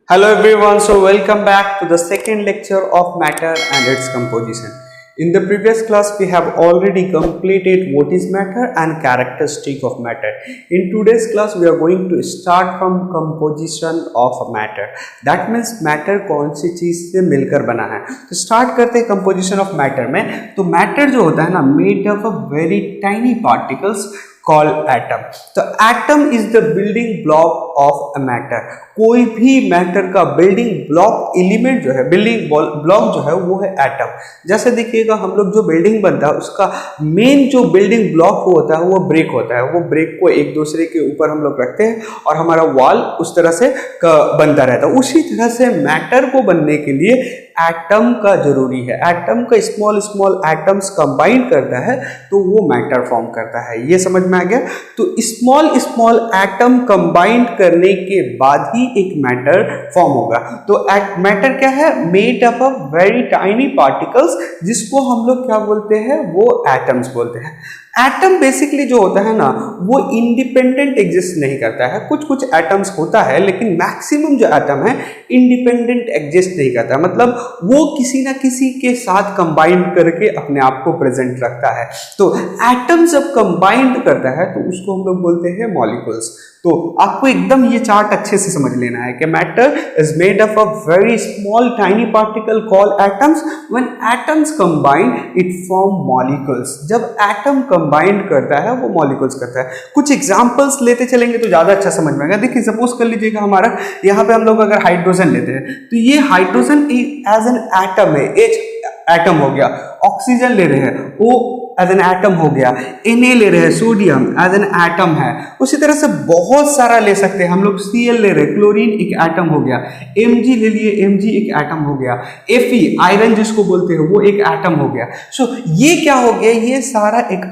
Hello everyone, so welcome back to the second lecture of matter and its composition. In the previous class we have already completed what is matter and characteristic of matter. In today's class we are going to start from composition of matter. That means matter कौन सी चीज से मिलकर बना है. तो start करते हैं composition of matter में. तो matter जो होता है ना made up of very tiny particles called atom. तो atom is the building block of a matter. कोई भी मैटर का बिल्डिंग ब्लॉक एलिमेंट जो है, बिल्डिंग ब्लॉक जो है वो है एटम. जैसे देखिएगा हम लोग जो बिल्डिंग बनता है उसका मेन जो बिल्डिंग ब्लॉक होता है वो ब्रेक होता है. वो ब्रेक को एक दूसरे के ऊपर हम लोग रखते हैं और हमारा वॉल उस तरह से बनता रहता है. उसी तरह से मैटर को बनने के लिए एटम का जरूरी है. एटम का स्मॉल स्मॉल एटम्स कंबाइन करता है तो वो मैटर फॉर्म करता है. ये समझ में आ गया. तो स्मॉल स्मॉल एटम कंबाइन करने के बाद ही एक मैटर फॉर्म होगा. तो मैटर क्या है? Made up of very tiny particles, जिसको हम लोग क्या बोलते हैं? वो एटम्स बोलते हैं. एटम बेसिकली जो होता है ना वो इंडिपेंडेंट एग्जिस्ट नहीं करता है. कुछ कुछ एटम्स होता है लेकिन मैक्सिमम जो एटम है इंडिपेंडेंट एग्जिस्ट नहीं करता. मतलब वो किसी ना किसी के साथ कंबाइंड करके अपने आप को प्रेजेंट रखता है. तो एटम जब कंबाइंड करता है तो उसको हम लोग बोलते हैं मॉलिक्यूल्स. तो आपको एकदम ये चार्ट अच्छे से समझ लेना है कि matter is made up of very small tiny particle called atoms. When atoms combine it form molecules. जब एटम कंबाइन करता है वो मॉलिक्यूल्स करता है. कुछ एग्जांपल्स लेते चलेंगे तो ज्यादा अच्छा समझ में आएगा. देखिए सपोज कर लीजिएगा हमारा यहाँ पे हम लोग अगर हाइड्रोजन लेते हैं तो ये हाइड्रोजन एज एन एटम है. एच एटम हो गया. ऑक्सीजन ले रहे हैं वो एज एन एटम हो गया. Na ले रहे हैं सोडियम एज एन एटम है. उसी तरह से बहुत सारा ले सकते हैं हम लोग. Cl ले रहे हैं, क्लोरीन एक एटम हो गया. Mg ले लिए, Mg एक एटम हो गया. Fe आयरन जिसको बोलते हैं वो एक एटम हो गया. सो ये क्या हो गया? ये सारा एक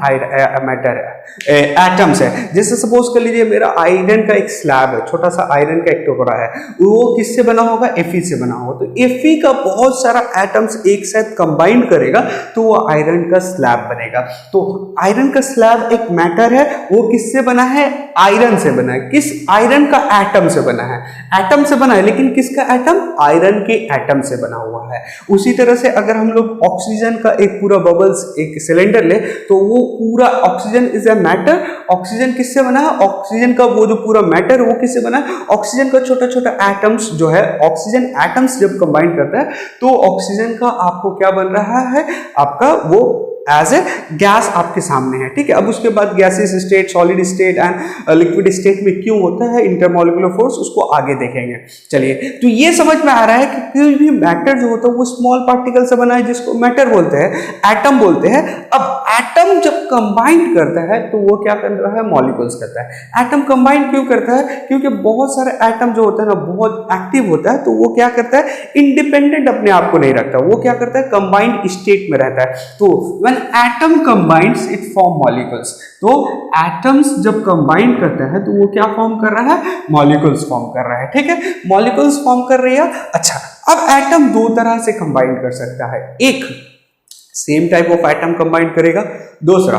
मैटर है, एटम्स है. जैसे सपोज कर लीजिए मेरा आयरन का एक स्लैब है, छोटा सा आयरन का एक टुकड़ा है. वो किससे बना होगा? Fe से बना होगा. तो Fe का बहुत सारा एटम्स एक साथ कंबाइन करेगा तो वो आयरन का स्लैब बनेगा. तो आयरन का स्लैब एक मैटर है. वो किससे बना है? आयरन से बना है. किस आयरन का? एटम से बना है. एटम से बना है लेकिन किसका एटम? आयरन के एटम से बना हुआ है. उसी तरह से अगर हम लोग ऑक्सीजन का एक पूरा बबल्स एक सिलेंडर ले तो वो पूरा oxygen is a matter. Oxygen किससे बना है? ऑक्सीजन का वो जो पूरा मैटर वो किससे बना है? ऑक्सीजन का छोटा छोटा एटम्स जो है, ऑक्सीजन एटम्स जब कंबाइन करता है तो ऑक्सीजन का आपको क्या बन रहा है? आपका वो एज ए गैस आपके सामने है. ठीक है. अब उसके बाद gases state, solid state and liquid state में क्यों होता है इंटरमॉलिक्यूलर फोर्स, उसको आगे देखेंगे. चलिए, तो ये समझ में आ रहा है कि कोई भी मैटर जो होता है वो स्मॉल पार्टिकल से बना है जिसको मैटर बोलते हैं, एटम बोलते हैं. अब एटम जब कंबाइन करता है तो वो क्या कर रहा है? मॉलिक्यूल्स करता है. एटम कंबाइन क्यों करता है? क्योंकि बहुत सारे एटम जो होता है ना बहुत एक्टिव होता है. तो वो क्या करता है? इंडिपेंडेंट अपने आप को नहीं रखता. वो क्या करता है? कंबाइंड स्टेट में रहता है. तो atom combines it form molecules. तो एटम्स जब कंबाइन करता है तो वो क्या फॉर्म कर रहा है? मॉलिक्यूल्स फॉर्म कर रहा है. ठीक है. मॉलिक्यूल्स फॉर्म कर रही है. अच्छा, अब एटम दो तरह से कंबाइन कर सकता है. एक same type of atom combine करेगा, दूसरा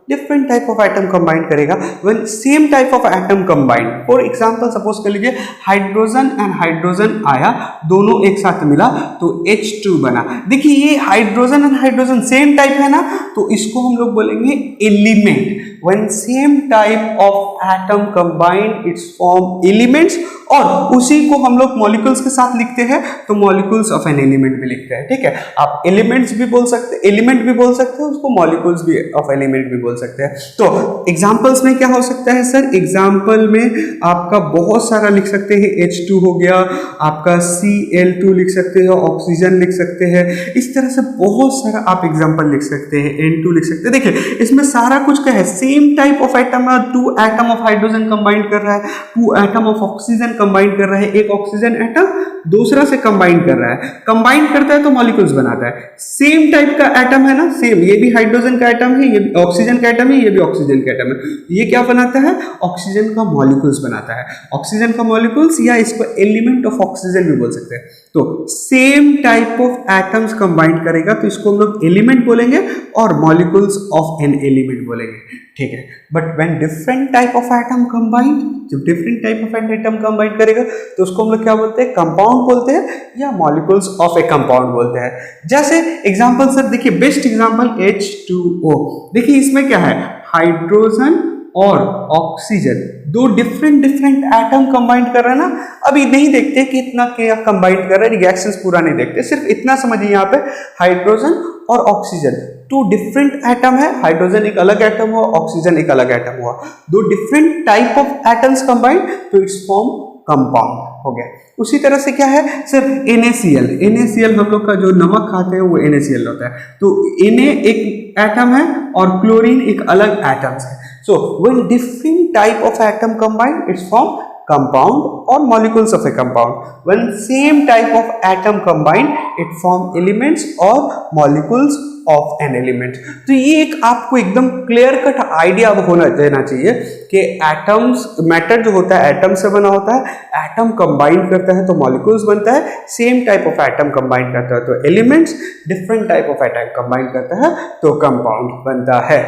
different type of atom combine करेगा. When same type of atom combine, for example suppose कर लीजिए हाइड्रोजन एंड हाइड्रोजन आया, दोनों एक साथ मिला तो H2 बना. देखिए ये hydrogen and hydrogen same type है ना, तो इसको हम लोग बोलेंगे element. When same type of atom combine it's form elements. और उसी को हम लोग मॉलिक्यूल्स के साथ लिखते हैं तो मॉलिक्यूल्स ऑफ एन एलिमेंट भी लिखते हैं. ठीक है. आप एलिमेंट्स भी बोल सकते हैं, एलिमेंट भी बोल सकते हैं, उसको मॉलिक्यूल्स भी ऑफ एलिमेंट भी बोल सकते हैं. तो एग्जांपल्स में क्या हो सकता है सर? एग्जांपल में आपका बहुत सारा लिख सकते हैं. H2 हो गया, आपका Cl2 लिख सकते हैं, ऑक्सीजन लिख सकते हैं. इस तरह से बहुत सारा आप एग्जांपल लिख सकते हैं. N2 लिख सकते हैं. देखिए इसमें सारा कुछ क्या है? सेम टाइप ऑफ एटम है. 2 एटम ऑफ हाइड्रोजन कंबाइन कर रहा है, 2 एटम ऑफ ऑक्सीजन कंबाइन कर रहा है. एक ऑक्सीजन एटम दूसरा से कंबाइन कर रहा है. कंबाइन करता है तो मॉलिक्यूल्स बनाता है. सेम टाइप का एटम है ना, सेम. ये भी हाइड्रोजन का एटम है, ये भी ऑक्सीजन का एटम है, ये भी ऑक्सीजन का एटम है. ये क्या बनाता है? ऑक्सीजन का मॉलिक्यूल्स बनाता है. ऑक्सीजन का मॉलिक्यूल्स या इसको एलिमेंट ऑफ ऑक्सीजन भी बोल सकते हैं. तो same type of atoms combine करेगा तो इसको हम लोग एलिमेंट बोलेंगे और मॉलिक्यूल्स ऑफ एन एलिमेंट बोलेंगे. ठीक है। But when different type of atom combined, जब different type of atom combined करेगा तो उसको हम लोग क्या बोलते हैं, कंपाउंड बोलते हैं या मॉलिक्यूल्स ऑफ ए कंपाउंड बोलते हैं। जैसे एग्जांपल सर देखिए, बेस्ट एग्जांपल H2O। देखिए इसमें क्या है, हाइड्रोजन और ऑक्सीजन, दो डिफरेंट एटम कंबाइंड कर रहे हैं ना। अभी नहीं देखते कि इतना क्या कंबाइंड कर रहे हैं, रिएक्शंस पूरा नहीं देखते, सिर्फ इतना समझिए यहाँ पे हाइड्रोजन और ऑक्सीजन टू डिफरेंट एटम है। हाइड्रोजन एक अलग एटम हुआ, ऑक्सीजन एक अलग एटम हुआ, दो different type of atoms combined, तो इट्स फॉर्म कंपाउंड हो गया। उसी तरह से क्या है सिर्फ NaCl हम लोग का जो नमक खाते हैं वो NaCl होता है। तो Na एक एटम है और क्लोरीन एक अलग एटम है। So when different type of atom combine, it's form compound or molecules of a compound. When same type of atom combine, it form elements or molecules of an element. तो ये एक आपको एकदम clear cut idea अब होना देना चाहिए कि एटम्स, मैटर जो होता है एटम से बना होता है, एटम कंबाइन करता है तो मॉलिक्यूल्स बनता है, same type of atom combine करता है तो elements, different type of atom combine करता है तो कंपाउंड बनता है।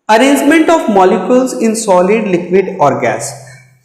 Arrangement of molecules in solid, liquid और गैस।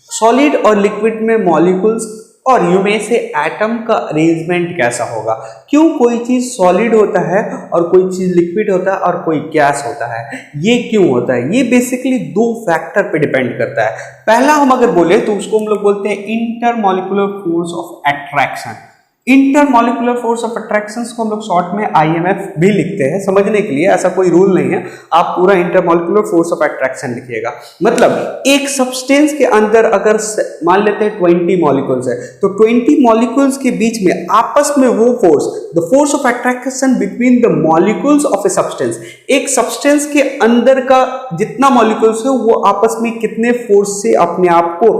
सॉलिड और लिक्विड में मॉलिक्यूल्स और यू में से एटम का अरेंजमेंट कैसा होगा, क्यों कोई चीज सॉलिड होता है और कोई चीज लिक्विड होता है और कोई गैस होता है, ये क्यों होता है, ये बेसिकली दो फैक्टर पे डिपेंड करता है। पहला हम अगर बोले तो उसको हम लोग बोलते हैं intermolecular force of attraction. Intermolecular force of attraction को हम लोग शॉर्ट में IMF भी लिखते हैं, समझने के लिए, ऐसा कोई रूल नहीं है, आप पूरा इंटरमॉलिक्यूलर फोर्स ऑफ अट्रैक्शन लिखिएगा। मतलब एक सब्सटेंस के अंदर अगर मान लेते हैं 20 मॉलिक्यूल्स है, तो 20 मॉलिक्यूल्स के बीच में आपस में वो force, the force of attraction between the molecules of a substance, एक सब्सटेंस के अंदर का जितना मॉलिक्यूल्स है वो आपस में कितने फोर्स से अपने आप को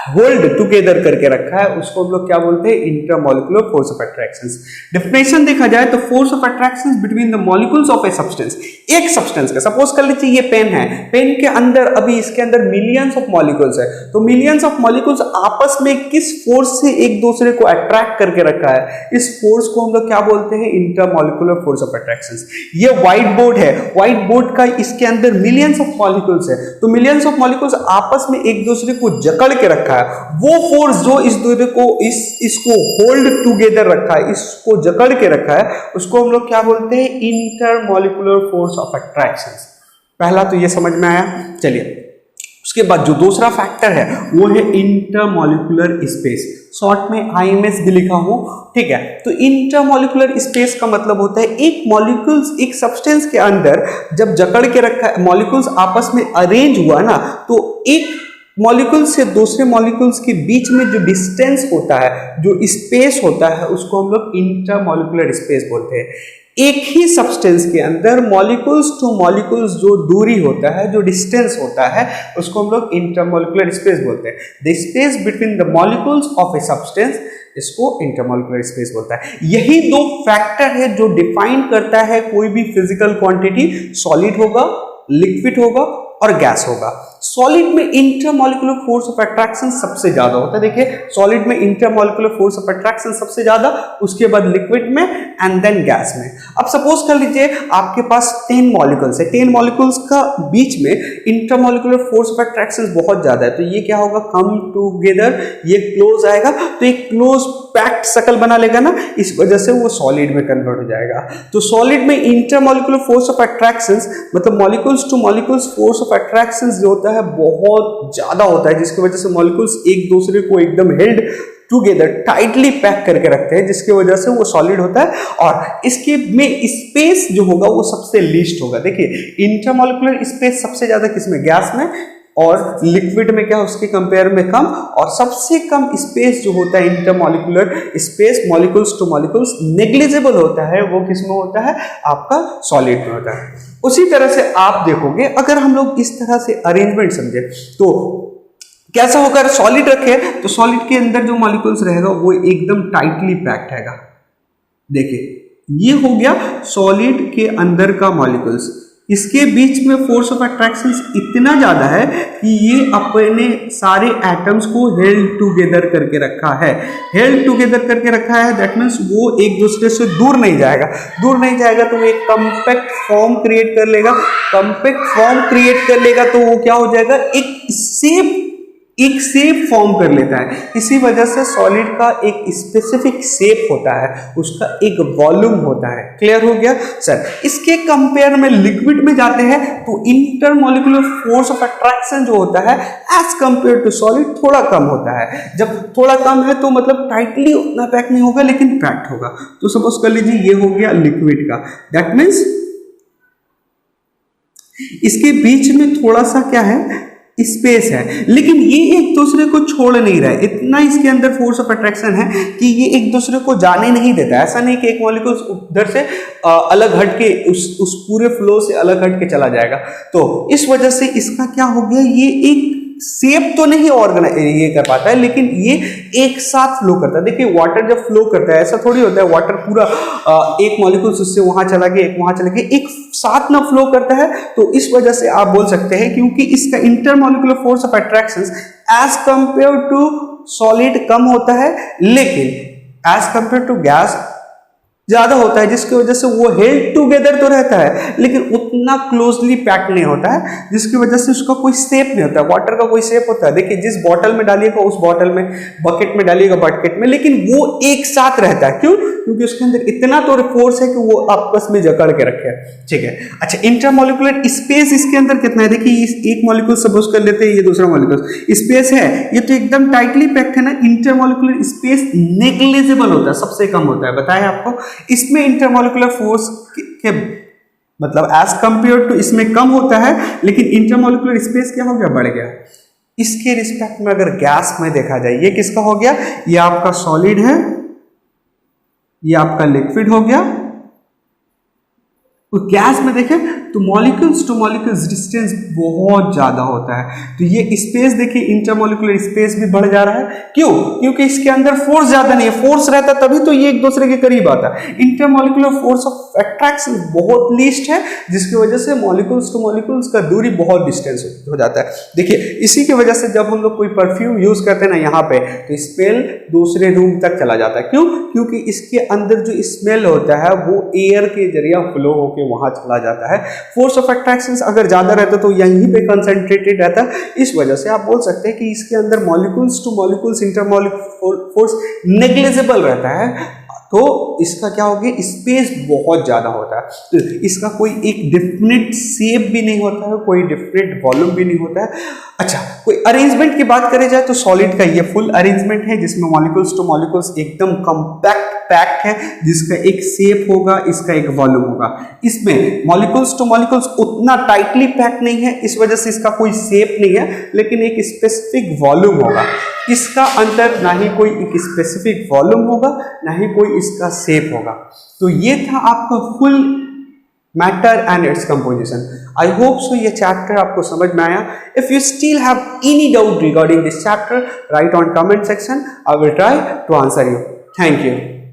होल्ड टुगेदर करके रखा है, उसको हम लोग क्या बोलते हैं, intermolecular force of attraction. Definition देखा जाए तो force of attraction between the molecules of a substance, एक सब्सटेंस का, सपोज कर लीजिए ये पेन है, पेन के अंदर अभी इसके अंदर मिलियंस ऑफ मॉलिक्यूल्स है, तो मिलियंस ऑफ मॉलिक्यूल्स आपस में किस फोर्स से एक दूसरे को अट्रैक्ट करके रखा है, इस फोर्स को हम लोग क्या बोलते हैं, इंटरमॉलिक्यूलर फोर्स ऑफ अट्रैक्शन। ये व्हाइट बोर्ड है, व्हाइट बोर्ड का इसके अंदर मिलियंस ऑफ मॉलिक्यूल्स है, तो मिलियंस ऑफ मॉलिक्यूल्स आपस में एक दूसरे को जकड़ के रखा है, वो फोर्स जो इस दूसरे को इसको होल्ड टुगेदर रखा है, इसको जकड़ के रखा है, उसको हम लोग क्या बोलते हैं, इंटरमॉलिक्यूलर फोर्स ऑफ अट्रैक्शन। पहला तो ये समझ में आया। चलिए उसके बाद जो दूसरा फैक्टर है वो है इंटरमॉलिक्यूलर स्पेस, शॉर्ट में IMS भी लिखा हूं, ठीक है। तो इंटरमॉलिक्यूलर स्पेस का मतलब होता है एक मॉलिक्यूल्स एक सब्सटेंस के अंदर जब जकड़ के रखा है, मॉलिक्यूल्स आपस में अरेंज हुआ ना, तो एक मॉलिक्यूल से दूसरे मॉलिक्यूल्स के बीच में जो डिस्टेंस होता है, जो स्पेस होता है, उसको हम लोग इंटरमॉलिक्यूलर स्पेस बोलते हैं। एक ही सब्सटेंस के अंदर मॉलिक्यूल्स टू मॉलिक्यूल्स जो दूरी होता है, जो डिस्टेंस होता है, उसको हम लोग इंटरमॉलिक्यूलर स्पेस बोलते हैं। The space between the molecules of a substance, इसको इंटरमॉलिक्यूलर स्पेस बोलता है। यही दो फैक्टर है जो डिफाइन करता है कोई भी फिजिकल क्वांटिटी, सॉलिड होगा, लिक्विड होगा और गैस होगा। सॉलिड में इंटरमॉलिक्यूलर फोर्स ऑफ अट्रैक्शन सबसे ज्यादा होता है। देखिए सॉलिड में इंटरमॉलिक्यूलर फोर्स ऑफ अट्रैक्शन सबसे ज्यादा, उसके बाद लिक्विड में एंड देन गैस में। अब सपोज कर लीजिए आपके पास 10 मॉलिक्यूल्स है, 10 मॉलिक्यूल्स का बीच में इंटरमॉलिक्यूलर फोर्स ऑफ अट्रैक्शन बहुत ज्यादा है, तो ये क्या होगा, कम टुगेदर, ये क्लोज आएगा, तो एक क्लोज पैक्ट शक्ल बना लेगा ना, इस वजह से वो सॉलिड में कन्वर्ट हो जाएगा। तो सॉलिड में इंटरमॉलिक्यूलर फोर्स ऑफ अट्रैक्शन मतलब molecules two molecules force of attraction जो होता है बहुत ज्यादा होता है, जिसकी वजह से मॉलिक्यूल्स एक दूसरे को एकदम हेल्ड टुगेदर टाइटली पैक करके रखते हैं, जिसकी वजह से वो सॉलिड होता है। और इसके में स्पेस जो होगा वो सबसे लीस्ट होगा। देखिए इंटरमॉलिक्यूलर स्पेस सबसे ज्यादा किसमें, गैस में, और लिक्विड में क्या उसके कंपेयर में कम, और सबसे कम स्पेस जो होता है intermolecular space molecules two molecules negligible होता है, वो किसमें होता है, आपका सॉलिड में होता है। उसी तरह से आप देखोगे अगर हम लोग इस तरह से अरेंजमेंट समझे तो कैसा होगा, सॉलिड रखे तो सॉलिड के अंदर जो मॉलिक्यूल्स रहेगा वो एकदम टाइटली पैक्ड रहेगा। देखिए ये हो गया सॉलिड के अंदर का मॉलिक्यूल्स, इसके बीच में फोर्स ऑफ अट्रैक्शन इतना ज्यादा है कि ये अपने सारे एटम्स को हेल्ड टुगेदर करके रखा है। हेल्ड टुगेदर करके रखा है, दैट मीन्स वो एक दूसरे से दूर नहीं जाएगा। दूर नहीं जाएगा तो वो एक कंपैक्ट फॉर्म क्रिएट कर लेगा। कंपैक्ट फॉर्म क्रिएट कर लेगा तो वो क्या हो जाएगा, एक शेप फॉर्म कर लेता है। इसी वजह से सॉलिड का एक स्पेसिफिक शेप होता है, उसका एक वॉल्यूम होता है। क्लियर हो गया सर। इसके कंपेयर में लिक्विड में जाते हैं तो इंटरमॉलिक्यूलर फोर्स ऑफ अट्रैक्शन जो होता है एज कंपेयर टू सॉलिड थोड़ा कम होता है। जब थोड़ा कम है तो मतलब टाइटली उतना पैक नहीं होगा लेकिन पैक्ड होगा। तो सपोज कर लीजिए ये हो गया लिक्विड का, दैट मीन्स इसके बीच में थोड़ा सा क्या है, स्पेस है, लेकिन ये एक दूसरे को छोड़ नहीं रहा है। इतना इसके अंदर फोर्स ऑफ अट्रैक्शन है कि ये एक दूसरे को जाने नहीं देता। ऐसा नहीं कि एक मॉलिक्यूल उधर से अलग हट के उस पूरे फ्लो से अलग हट के चला जाएगा। तो इस वजह से इसका क्या हो गया, ये एक शेप तो नहीं ऑर्गेनाइज ये कर पाता है लेकिन ये एक साथ फ्लो करता है। देखिए वाटर जब फ्लो करता है ऐसा थोड़ी होता है वाटर पूरा एक मॉलिक्यूल उससे वहां चला गया, एक वहां चला गया, एक साथ ना फ्लो करता है। तो इस वजह से आप बोल सकते हैं क्योंकि इसका intermolecular force of attraction as compare to solid कम होता है लेकिन एज कंपेयर टू गैस ज्यादा होता है, जिसकी वजह से वो हेल्ड टुगेदर तो रहता है लेकिन उतना क्लोजली पैक नहीं होता है, जिसकी वजह से उसका कोई शेप नहीं होता है। वाटर का कोई शेप होता है, देखिए जिस बॉटल में डालिएगा उस बॉटल में, बकेट में डालिएगा बकेट में, लेकिन वो एक साथ रहता है। क्यों? क्योंकि उसके अंदर इतना तो फोर्स है कि वो आपस में जकड़ के रखे। ठीक है, अच्छा इंटरमॉलिक्यूलर स्पेस इसके अंदर कितना है, देखिए एक मॉलिक्यूल सपोज कर लेते हैं, ये दूसरा मॉलिक्यूल स्पेस है, ये तो एकदम टाइटली पैक्ड है ना। इंटरमॉलिक्यूलर स्पेस नेग्लिजिबल होता है, सबसे कम होता है, बताया आपको। इसमें इंटरमॉलिक्यूलर फोर्स के मतलब एज कंपेयर टू इसमें कम होता है लेकिन इंटरमॉलिक्यूलर स्पेस क्या हो गया, बढ़ गया। इसके रिस्पेक्ट में अगर गैस में देखा जाए, ये किसका हो गया, ये आपका सॉलिड है, ये आपका लिक्विड हो गया। तो गैस में देखें तो मॉलिक्यूल्स टू मॉलिक्यूल्स डिस्टेंस बहुत ज्यादा होता है। तो ये स्पेस देखिए, इंटरमॉलिक्यूलर स्पेस भी बढ़ जा रहा है। क्यों? क्योंकि इसके अंदर फोर्स ज्यादा नहीं है। फोर्स रहता तभी तो ये एक दूसरे के करीब आता है। इंटरमॉलिक्यूलर फोर्स ऑफ अट्रैक्शन बहुत लीस्ट है, जिसकी वजह से मॉलिक्यूल्स टू मॉलिक्यूल्स का दूरी बहुत डिस्टेंस हो जाता है। देखिए इसी की वजह से जब हम लोग कोई परफ्यूम यूज करते हैं ना यहाँ पे, तो स्मेल दूसरे रूम तक चला जाता है। क्यों? क्योंकि इसके अंदर जो स्मेल होता है वो एयर के जरिए फ्लो होकर वहां चला जाता है। फोर्स ऑफ अट्रैक्शन अगर ज्यादा रहता तो यहीं पे कंसंट्रेटेड रहता। इस वजह से आप बोल सकते हैं कि इसके अंदर molecules two molecules intermolecular force negligible रहता है। तो इसका क्या होगा, स्पेस बहुत ज्यादा होता है। तो इसका कोई एक डिफिनिट शेप भी नहीं होता है, कोई डिफिनिट वॉल्यूम भी नहीं होता है। अच्छा, कोई अरेंजमेंट की बात करें जाए तो सॉलिड का ये फुल अरेंजमेंट है, जिसमें मॉलिक्यूल्स टू मॉलिक्यूल्स एकदम कंपैक्ट पैक्ड है, जिसका एक शेप होगा, इसका एक वॉल्यूम होगा। इसमें मॉलिक्यूल्स टू मॉलिक्यूल्स उतना टाइटली पैक्ड नहीं है, इस वजह से इसका कोई शेप नहीं है, लेकिन एक स्पेसिफिक वॉल्यूम होगा। इसका अंदर ना ही कोई एक स्पेसिफिक वॉल्यूम होगा, ना ही कोई इसका शेप होगा। तो ये था आपका full matter and its composition. I hope so ये चैप्टर आपको समझ में आया। If you still have any doubt regarding this chapter, write on comment section, I will try to answer you. Thank you.